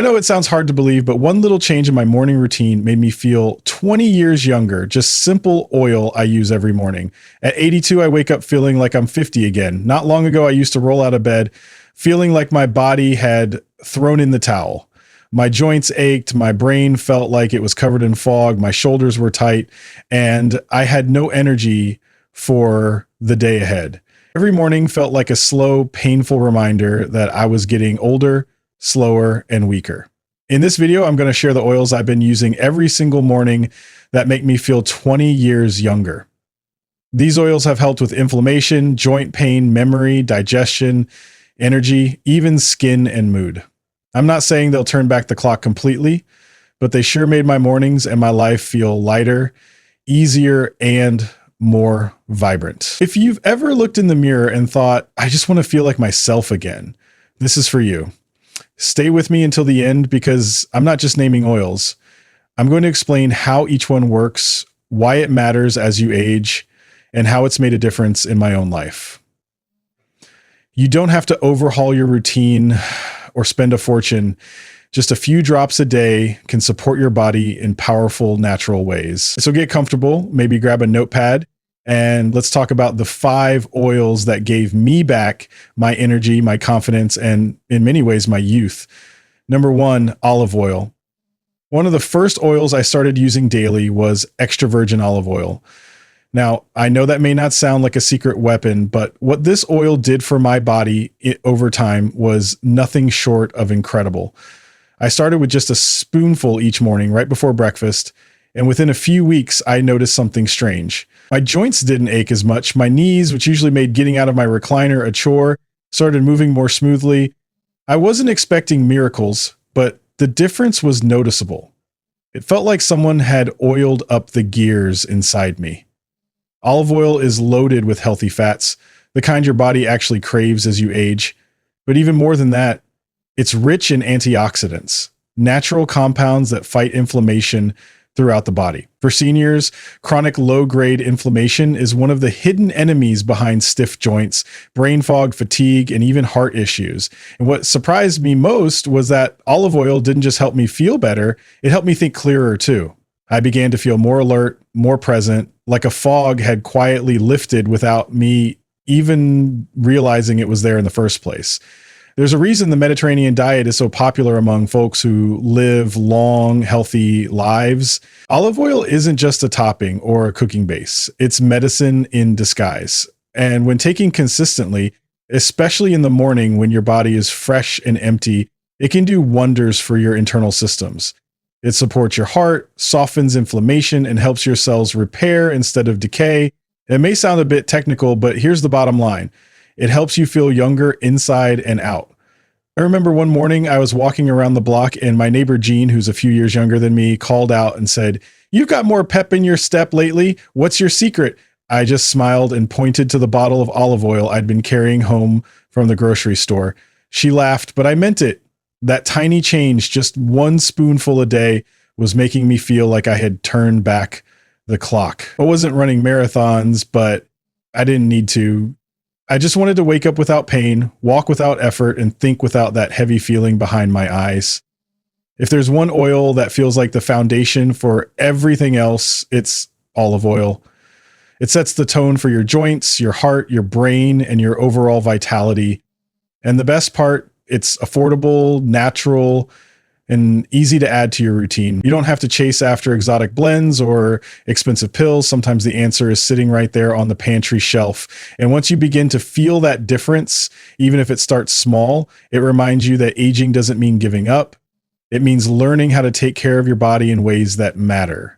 know it sounds hard to believe, but one little change in my morning routine made me feel 20 years younger. Just simple oil I use every morning. At 82, I wake up feeling like I'm 50 again. Not long ago, I used to roll out of bed feeling like my body had thrown in the towel. My joints ached, my brain felt like it was covered in fog, my shoulders were tight, and I had no energy for the day ahead. Every morning felt like a slow, painful reminder that I was getting older, slower, and weaker. In this video, I'm going to share the oils I've been using every single morning that make me feel 20 years younger. These oils have helped with inflammation, joint pain, memory, digestion, energy, even skin and mood. I'm not saying they'll turn back the clock completely, but they sure made my mornings and my life feel lighter, easier, and more vibrant. If you've ever looked in the mirror and thought, I just want to feel like myself again, this is for you. Stay with me until the end because I'm not just naming oils. I'm going to explain how each one works, why it matters as you age, and how it's made a difference in my own life. You don't have to overhaul your routine or spend a fortune. Just a few drops a day can support your body in powerful, natural ways. So get comfortable, maybe grab a notepad, and let's talk about the 5 oils that gave me back my energy, my confidence, and in many ways, my youth. Number 1, olive oil. One of the first oils I started using daily was extra virgin olive oil. Now, I know that may not sound like a secret weapon, but what this oil did for my body over time was nothing short of incredible. I started with just a spoonful each morning right before breakfast, and within a few weeks, I noticed something strange. My joints didn't ache as much. My knees, which usually made getting out of my recliner a chore, started moving more smoothly. I wasn't expecting miracles, but the difference was noticeable. It felt like someone had oiled up the gears inside me. Olive oil is loaded with healthy fats, the kind your body actually craves as you age. But even more than that, it's rich in antioxidants, natural compounds that fight inflammation throughout the body. For seniors, chronic low-grade inflammation is one of the hidden enemies behind stiff joints, brain fog, fatigue, and even heart issues. And what surprised me most was that olive oil didn't just help me feel better, it helped me think clearer too. I began to feel more alert, more present, like a fog had quietly lifted without me even realizing it was there in the first place. There's a reason the Mediterranean diet is so popular among folks who live long, healthy lives. Olive oil isn't just a topping or a cooking base. It's medicine in disguise. And when taken consistently, especially in the morning when your body is fresh and empty, it can do wonders for your internal systems. It supports your heart, softens inflammation, and helps your cells repair instead of decay. It may sound a bit technical, but here's the bottom line. It helps you feel younger inside and out. I remember one morning I was walking around the block and my neighbor Jean, who's a few years younger than me, called out and said, "You've got more pep in your step lately. What's your secret?" I just smiled and pointed to the bottle of olive oil I'd been carrying home from the grocery store. She laughed, but I meant it. That tiny change, just one spoonful a day, was making me feel like I had turned back the clock. I wasn't running marathons, but I didn't need to. I just wanted to wake up without pain, walk without effort, and think without that heavy feeling behind my eyes. If there's one oil that feels like the foundation for everything else, it's olive oil. It sets the tone for your joints, your heart, your brain, and your overall vitality. And the best part, it's affordable, natural, and easy to add to your routine. You don't have to chase after exotic blends or expensive pills. Sometimes the answer is sitting right there on the pantry shelf. And once you begin to feel that difference, even if it starts small, it reminds you that aging doesn't mean giving up. It means learning how to take care of your body in ways that matter.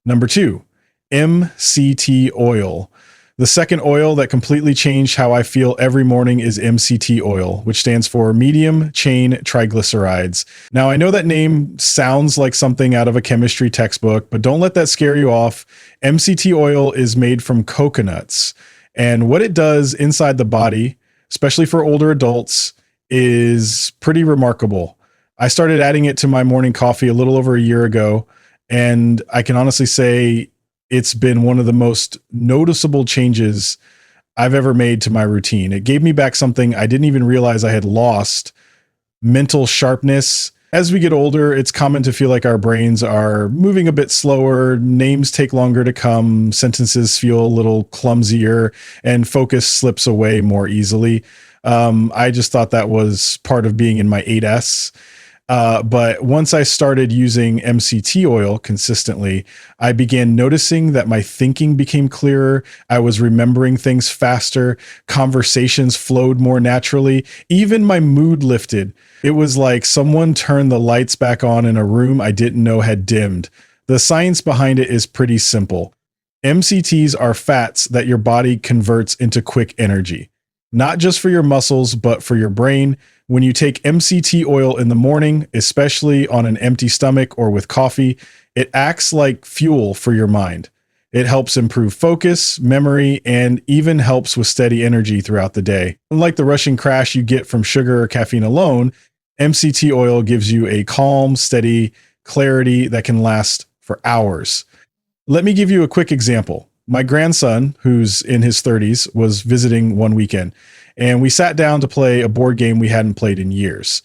Number 2, MCT oil. The second oil that completely changed how I feel every morning is MCT oil, which stands for medium chain triglycerides. Now, I know that name sounds like something out of a chemistry textbook, but don't let that scare you off. MCT oil is made from coconuts, and what it does inside the body, especially for older adults, is pretty remarkable. I started adding it to my morning coffee a little over a year ago, and I can honestly say it's been one of the most noticeable changes I've ever made to my routine. It gave me back something I didn't even realize I had lost: mental sharpness, As we get older, it's common to feel like our brains are moving a bit slower, names take longer to come, sentences feel a little clumsier, and focus slips away more easily. I just thought that was part of being in my 8S. But once I started using MCT oil consistently, I began noticing that my thinking became clearer. I was remembering things faster. Conversations flowed more naturally. Even my mood lifted. It was like someone turned the lights back on in a room I didn't know had dimmed. The science behind it is pretty simple. MCTs are fats that your body converts into quick energy, not just for your muscles, but for your brain. When you take MCT oil in the morning, especially on an empty stomach or with coffee, it acts like fuel for your mind. It helps improve focus, memory, and even helps with steady energy throughout the day. Unlike the rushing crash you get from sugar or caffeine alone, MCT oil gives you a calm, steady clarity that can last for hours. Let me give you a quick example. My grandson, who's in his 30s, was visiting one weekend, and we sat down to play a board game we hadn't played in years.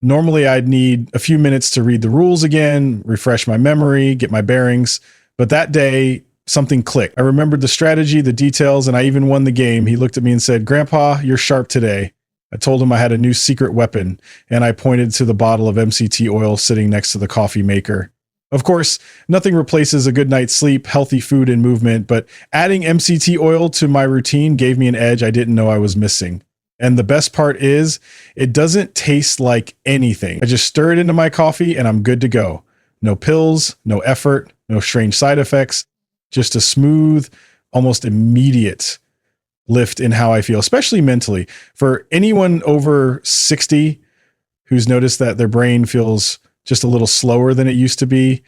Normally, I'd need a few minutes to read the rules again, refresh my memory, get my bearings, but that day, something clicked. I remembered the strategy, the details, and I even won the game. He looked at me and said, "Grandpa, you're sharp today." I told him I had a new secret weapon, and I pointed to the bottle of MCT oil sitting next to the coffee maker. Of course, nothing replaces a good night's sleep, healthy food, and movement, but adding MCT oil to my routine gave me an edge I didn't know I was missing. And the best part is, it doesn't taste like anything. I just stir it into my coffee and I'm good to go. No pills, no effort, no strange side effects, just a smooth, almost immediate lift in how I feel, especially mentally. For anyone over 60 who's noticed that their brain feels just a little slower than it used to be,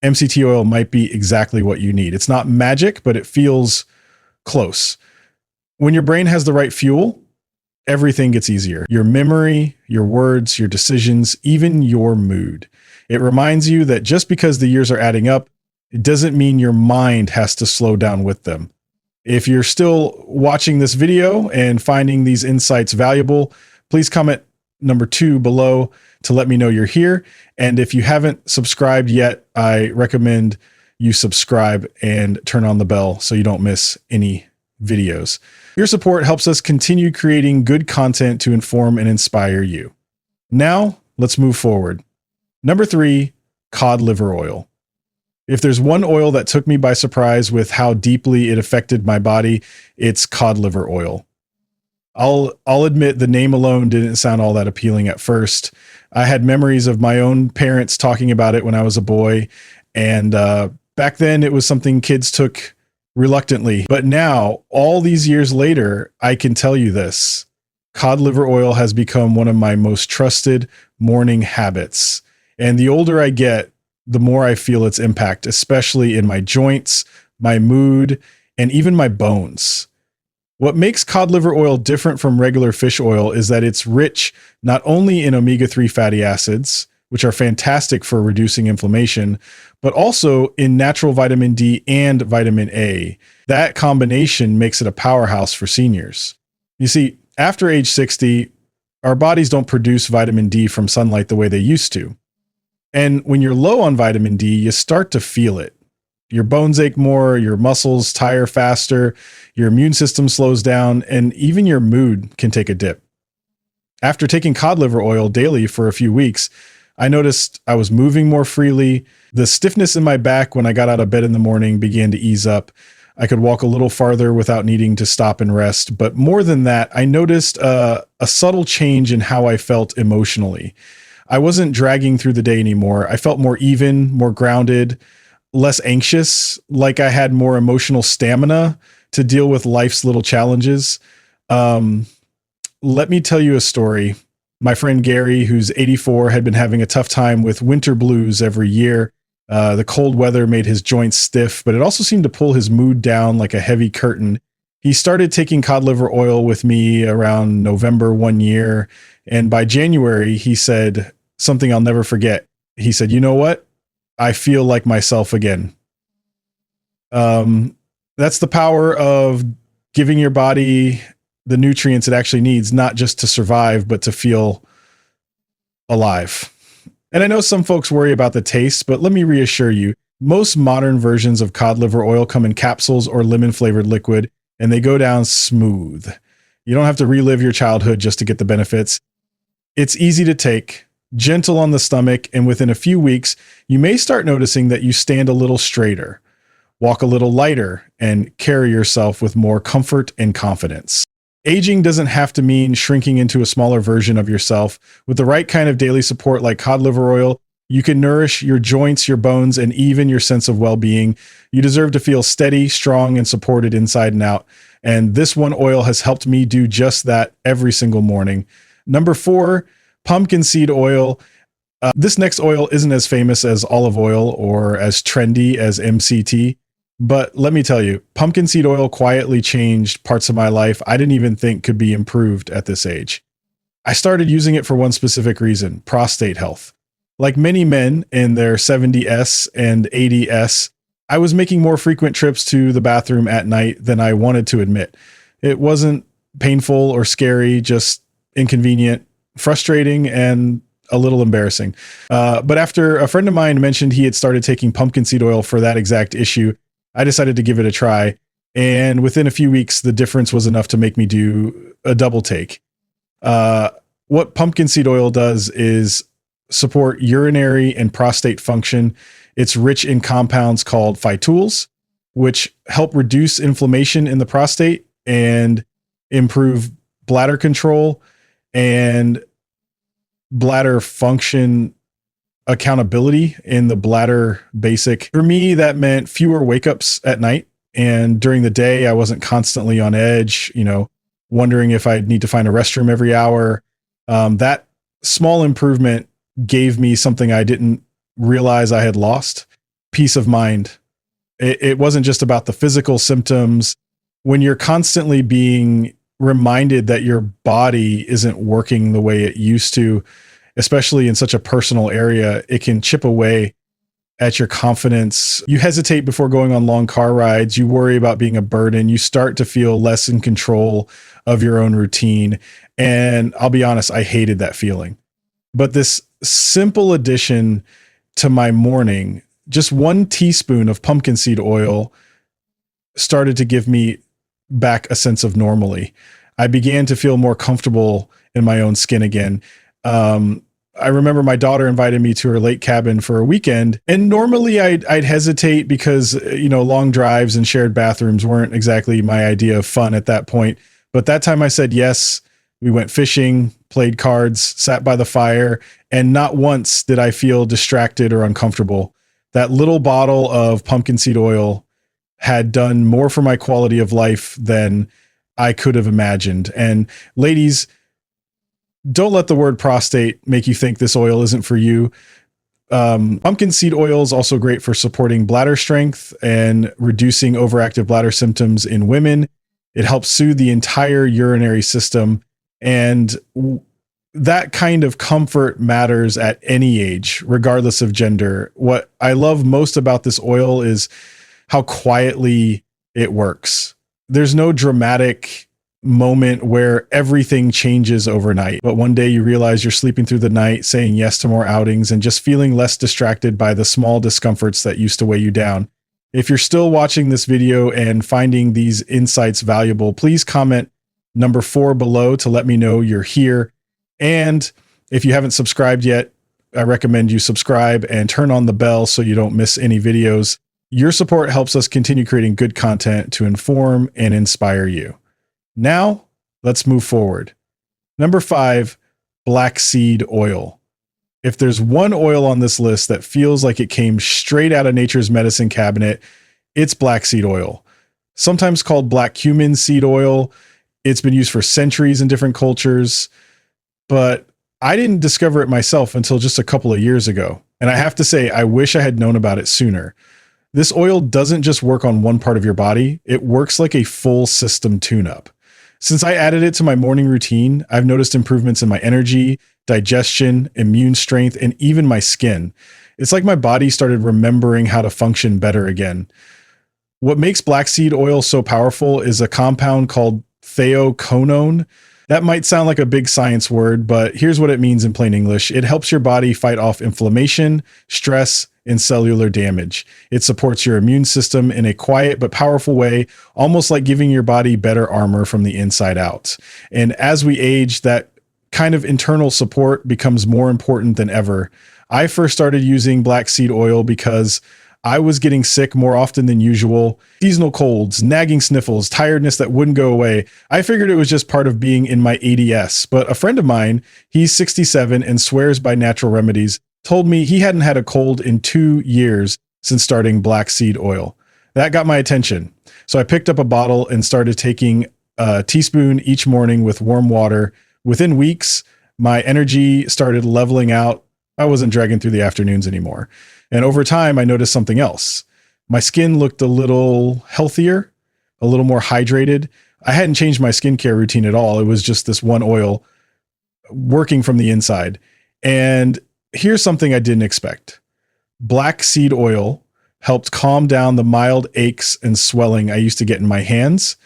MCT oil might be exactly what you need. It's not magic, but it feels close. When your brain has the right fuel, everything gets easier. Your memory, your words, your decisions, even your mood. It reminds you that just because the years are adding up, it doesn't mean your mind has to slow down with them. If you're still watching this video and finding these insights valuable, please comment number 2 below to let me know you're here. And if you haven't subscribed yet, I recommend you subscribe and turn on the bell so you don't miss any videos. Your support helps us continue creating good content to inform and inspire you. Now, let's move forward. Number 3, cod liver oil. If there's one oil that took me by surprise with how deeply it affected my body, it's cod liver oil. I'll admit the name alone didn't sound all that appealing at first. I had memories of my own parents talking about it when I was a boy, and back then it was something kids took reluctantly. But now, all these years later, I can tell you this. Cod liver oil has become one of my most trusted morning habits. And the older I get, the more I feel its impact, especially in my joints, my mood, and even my bones. What makes cod liver oil different from regular fish oil is that it's rich not only in omega-3 fatty acids, which are fantastic for reducing inflammation, but also in natural vitamin D and vitamin A. That combination makes it a powerhouse for seniors. You see, after age 60, our bodies don't produce vitamin D from sunlight the way they used to. And when you're low on vitamin D, you start to feel it. Your bones ache more, your muscles tire faster, your immune system slows down, and even your mood can take a dip. After taking cod liver oil daily for a few weeks, I noticed I was moving more freely. The stiffness in my back when I got out of bed in the morning began to ease up. I could walk a little farther without needing to stop and rest. But more than that, I noticed a subtle change in how I felt emotionally. I wasn't dragging through the day anymore. I felt more even, more grounded, less anxious, like I had more emotional stamina to deal with life's little challenges. Let me tell you a story. My friend Gary, who's 84, had been having a tough time with winter blues every year. The cold weather made his joints stiff, but it also seemed to pull his mood down like a heavy curtain. He started taking cod liver oil with me around November one year. And by January, he said something I'll never forget. He said, "You know what? I feel like myself again." That's the power of giving your body the nutrients it actually needs, not just to survive, but to feel alive. And I know some folks worry about the taste, but let me reassure you, most modern versions of cod liver oil come in capsules or lemon flavored liquid, and they go down smooth. You don't have to relive your childhood just to get the benefits. It's easy to take, gentle on the stomach, and within a few weeks, you may start noticing that you stand a little straighter, walk a little lighter, and carry yourself with more comfort and confidence. Aging doesn't have to mean shrinking into a smaller version of yourself. With the right kind of daily support like cod liver oil, you can nourish your joints, your bones, and even your sense of well-being. You deserve to feel steady, strong, and supported inside and out. And this one oil has helped me do just that every single morning. Number 4, pumpkin seed oil. This next oil isn't as famous as olive oil or as trendy as MCT. But let me tell you, pumpkin seed oil quietly changed parts of my life I didn't even think could be improved at this age. I started using it for one specific reason: prostate health. Like many men in their 70s and 80s, I was making more frequent trips to the bathroom at night than I wanted to admit. It wasn't painful or scary, just inconvenient, frustrating, and a little embarrassing. But after a friend of mine mentioned he had started taking pumpkin seed oil for that exact issue, I decided to give it a try. And within a few weeks, the difference was enough to make me do a double take. What pumpkin seed oil does is support urinary and prostate function. It's rich in compounds called phytols, which help reduce inflammation in the prostate and improve bladder control and bladder function accountability in the bladder basic. For me, that meant fewer wake ups at night. And during the day, I wasn't constantly on edge, wondering if I'd need to find a restroom every hour. That small improvement gave me something I didn't realize I had lost: peace of mind. It wasn't just about the physical symptoms. When you're constantly being reminded that your body isn't working the way it used to, especially in such a personal area, it can chip away at your confidence. You hesitate before going on long car rides. You worry about being a burden. You start to feel less in control of your own routine. And I'll be honest, I hated that feeling. But this simple addition to my morning, just 1 teaspoon of pumpkin seed oil, started to give me back a sense of normalcy. I began to feel more comfortable in my own skin again. I remember my daughter invited me to her lake cabin for a weekend, and normally I'd hesitate because, long drives and shared bathrooms weren't exactly my idea of fun at that point. But that time I said yes. We went fishing, played cards, sat by the fire, and not once did I feel distracted or uncomfortable. That little bottle of pumpkin seed oil had done more for my quality of life than I could have imagined. And ladies, don't let the word prostate make you think this oil isn't for you. Pumpkin seed oil is also great for supporting bladder strength and reducing overactive bladder symptoms in women. It helps soothe the entire urinary system. And that kind of comfort matters at any age, regardless of gender. What I love most about this oil is how quietly it works. There's no dramatic moment where everything changes overnight, but one day you realize you're sleeping through the night, saying yes to more outings, and just feeling less distracted by the small discomforts that used to weigh you down. If you're still watching this video and finding these insights valuable, please comment number 4 below to let me know you're here. And if you haven't subscribed yet, I recommend you subscribe and turn on the bell so you don't miss any videos. Your support helps us continue creating good content to inform and inspire you. Now, let's move forward. Number 5, black seed oil. If there's one oil on this list that feels like it came straight out of nature's medicine cabinet, it's black seed oil. Sometimes called black cumin seed oil. It's been used for centuries in different cultures, but I didn't discover it myself until just a couple of years ago. And I have to say, I wish I had known about it sooner. This oil doesn't just work on one part of your body. It works like a full system tune-up. Since I added it to my morning routine, I've noticed improvements in my energy, digestion, immune strength, and even my skin. It's like my body started remembering how to function better again. What makes black seed oil so powerful is a compound called theoconone. That might sound like a big science word, but here's what it means in plain English. It helps your body fight off inflammation, stress, and cellular damage. It supports your immune system in a quiet but powerful way, almost like giving your body better armor from the inside out. And as we age, that kind of internal support becomes more important than ever. I first started using black seed oil because I was getting sick more often than usual. Seasonal colds, nagging sniffles, tiredness that wouldn't go away. I figured it was just part of being in my ADS. But a friend of mine, he's 67 and swears by natural remedies, told me he hadn't had a cold in 2 years since starting black seed oil. That got my attention. So I picked up a bottle and started taking a teaspoon each morning with warm water. Within weeks, my energy started leveling out. I wasn't dragging through the afternoons anymore. And over time, I noticed something else. My skin looked a little healthier, a little more hydrated. I hadn't changed my skincare routine at all. It was just this one oil working from the inside. And here's something I didn't expect. Black seed oil helped calm down the mild aches and swelling I used to get in my hands.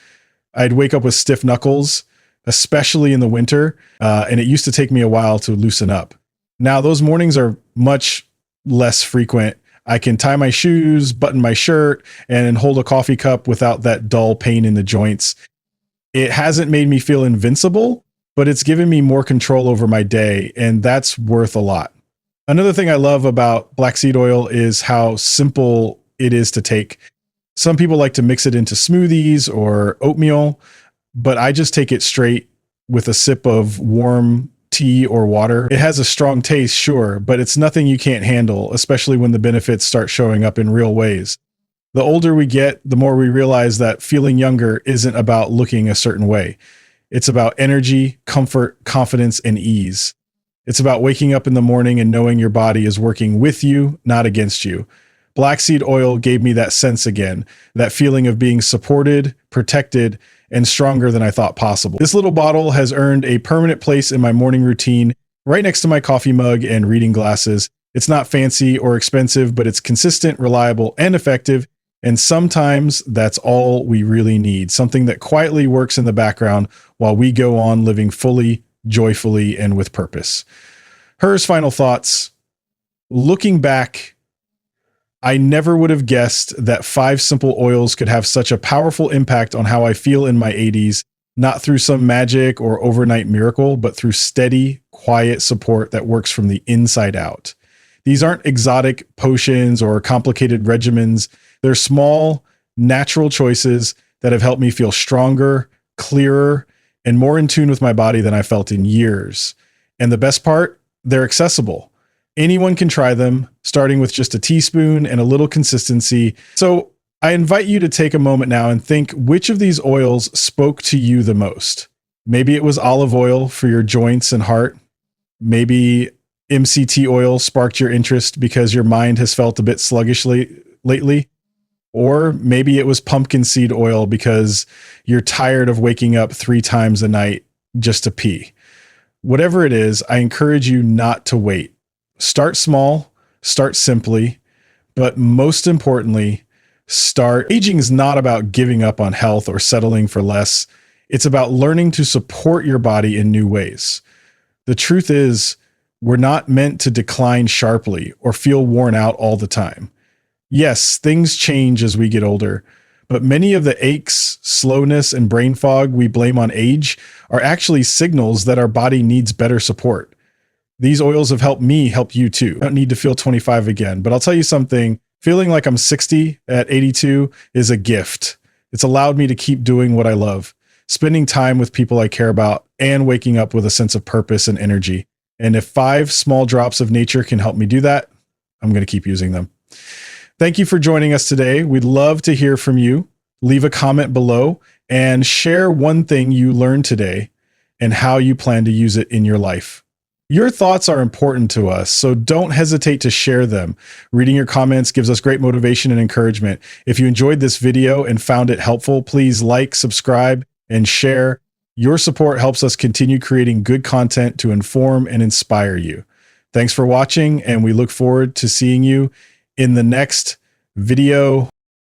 I'd wake up with stiff knuckles, especially in the winter, and it used to take me a while to loosen up. Now, those mornings are much less frequent. I can tie my shoes, button my shirt, and hold a coffee cup without that dull pain in the joints. It hasn't made me feel invincible, but it's given me more control over my day, and that's worth a lot. Another thing I love about black seed oil is how simple it is to take. Some people like to mix it into smoothies or oatmeal, but I just take it straight with a sip of warm tea or water. It has a strong taste, sure, but it's nothing you can't handle, especially when the benefits start showing up in real ways. The older we get, the more we realize that feeling younger isn't about looking a certain way. It's about energy, comfort, confidence, and ease. It's about waking up in the morning and knowing your body is working with you, not against you. Black seed oil gave me that sense again, that feeling of being supported, protected, and stronger than I thought possible. This little bottle has earned a permanent place in my morning routine, right next to my coffee mug and reading glasses. It's not fancy or expensive, but it's consistent, reliable, and effective. And sometimes that's all we really need, something that quietly works in the background while we go on living fully, joyfully, and with purpose. Her's final thoughts. Looking back, I never would have guessed that 5 simple oils could have such a powerful impact on how I feel in my 80s, not through some magic or overnight miracle, but through steady, quiet support that works from the inside out. These aren't exotic potions or complicated regimens. They're small, natural choices that have helped me feel stronger, clearer, and more in tune with my body than I felt in years. And the best part, they're accessible. Anyone can try them, starting with just a teaspoon and a little consistency. So I invite you to take a moment now and think which of these oils spoke to you the most. Maybe it was olive oil for your joints and heart. Maybe MCT oil sparked your interest because your mind has felt a bit sluggish lately. Or maybe it was pumpkin seed oil because you're tired of waking up 3 times a night just to pee. Whatever it is, I encourage you not to wait. Start small, start simply, but most importantly, start. Aging is not about giving up on health or settling for less. It's about learning to support your body in new ways. The truth is, we're not meant to decline sharply or feel worn out all the time. Yes, things change as we get older, but many of the aches, slowness, and brain fog we blame on age are actually signals that our body needs better support. These oils have helped me help you too. I don't need to feel 25 again, but I'll tell you something, feeling like I'm 60 at 82 is a gift. It's allowed me to keep doing what I love, spending time with people I care about, and waking up with a sense of purpose and energy. And if 5 small drops of nature can help me do that, I'm going to keep using them. Thank you for joining us today. We'd love to hear from you. Leave a comment below and share one thing you learned today and how you plan to use it in your life. Your thoughts are important to us, so don't hesitate to share them. Reading your comments gives us great motivation and encouragement. If you enjoyed this video and found it helpful, please like, subscribe, and share. Your support helps us continue creating good content to inform and inspire you. Thanks for watching, and we look forward to seeing you in the next video.